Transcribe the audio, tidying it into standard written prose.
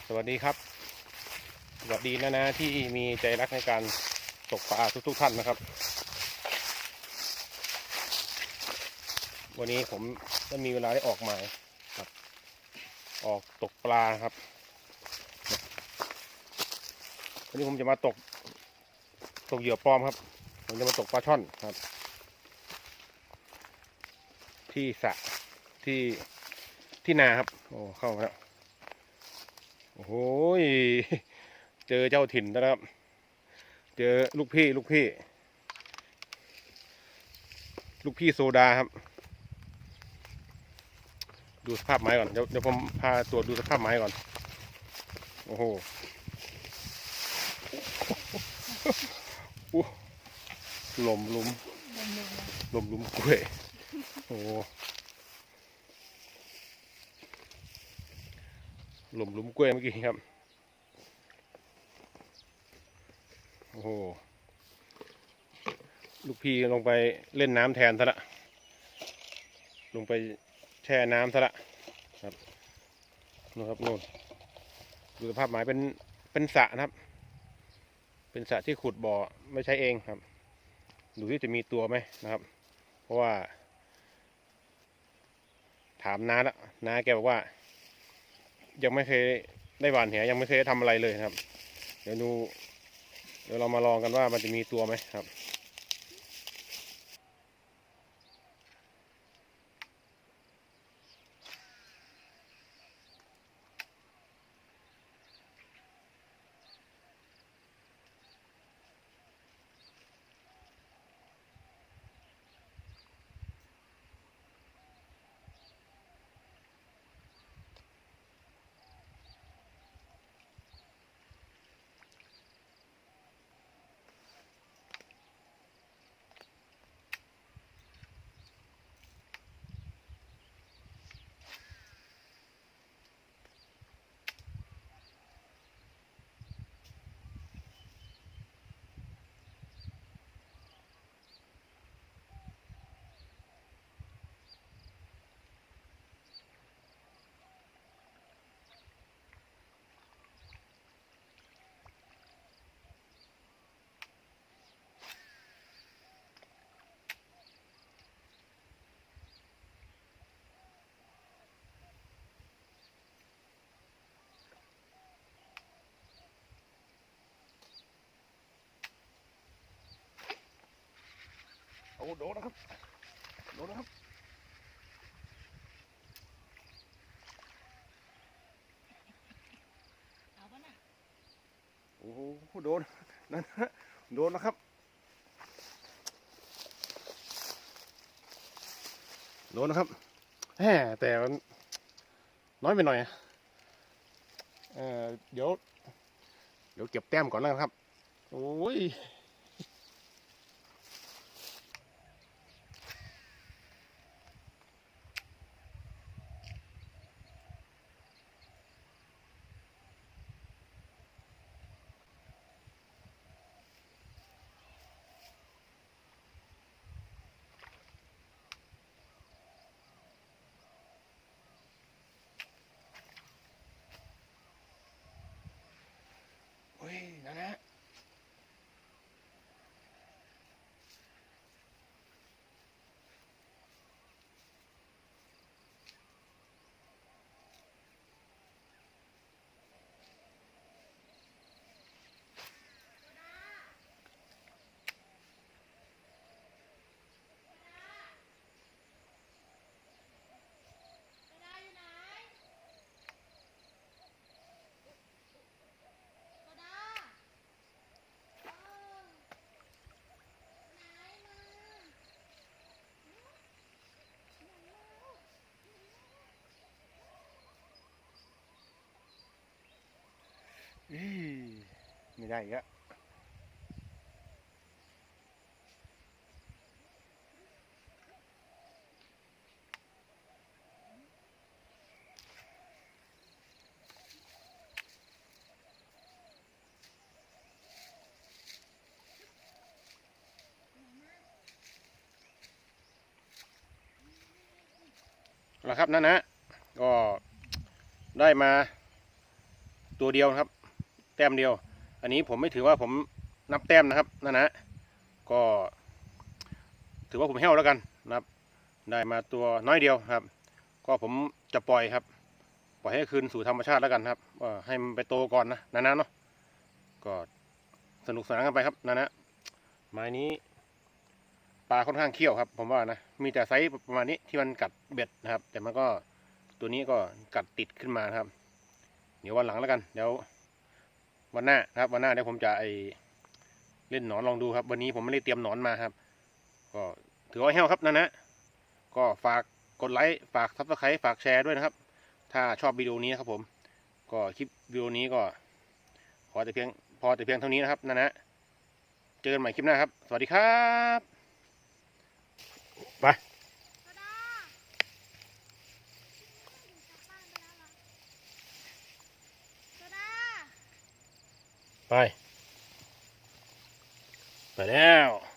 สวัสดีครับสวัสดีนะที่มีใจรักในการตกปลาทุกท่านนะครับวันนี้ผมได้มีเวลาได้ออกหมายครับออกตกปลาครับวันนี้ผมจะมาตกเหยื่อปลอมครับผมจะมาตกปลาช่อนครับที่สระที่นาครับโอ้เข้ามาแล้วโอ้โหเจอเจ้าถิ่นแล้วครับเจอลูกพี่โซดาครับดูสภาพไม้ก่อนเดี๋ยวผมพาตรวจดูสภาพไม้ก่อนโอ้โหหลุมกล้วยโอ้หลุมกล้วยเมื่อกี้ครับโอ้โหลูกพี่ลงไปเล่นน้ำแทนซะละลงไปแช่น้ำซะละครับนู่นครับนู่นดูสภาพไม้เป็นสระนะครับเป็นสระที่ขุดบ่อไม่ใช้เองครับดูที่จะมีตัวไหมนะครับเพราะว่าถามน้าแล้วน้าแกบอกว่ายังไม่เคยได้หว่านแหยังไม่เคยได้ทำอะไรเลยครับเดี๋ยวเรามาลองกันว่ามันจะมีตัวไหมครับโอ้โดนนะครับโอ้โหโดนนั่นโดนนะครับแต่มันน้อยไปหน่อยเเดี๋ยวเก็บแต้มก่อนแล้วครับโอ้ยนะไม่ได้อีกแล้วนะครับนั่นนะก็ได้มา ตัวเดียวนะครับแต้มเดียวอันนี้ผมไม่ถือว่าผมนับแต้มนะครับนั่นนะก็ถือว่าผมแห้วแล้วกันนะครับได้มาตัวน้อยเดียวครับก็ผมจะปล่อยครับปล่อยให้คืนสู่ธรรมชาติแล้วกันครับว่าให้มันไปโตก่อนนะนานะเนาะก็สนุกสนานกันไปครับนานะไม้นี้ปลาค่อนข้างเขี้ยวครับผมว่านะมีแต่ไซส์ประมาณนี้ที่มันกัดเบ็ดนะครับแต่มันก็ตัวนี้ก็กัดติดขึ้นมาครับเดี๋ยววันหลังแล้วกันเดี๋ยววันหน้านะครับวันหน้าเดี๋ยวผมจะเล่นหนอนลองดูครับวันนี้ผมไม่ได้เตรียมหนอนมาครับก็ถือว่าแห้วครับนานะก็ฝากกดไลค์ฝากซับสไครต์ฝากแชร์ด้วยนะครับถ้าชอบวิดีโอนี้ครับผมก็คลิปวิดีโอนี้ก็พอแต่เพียงเท่านี้นะครับนานะเจอกันใหม่คลิปหน้าครับสวัสดีครับไปไปแล้ว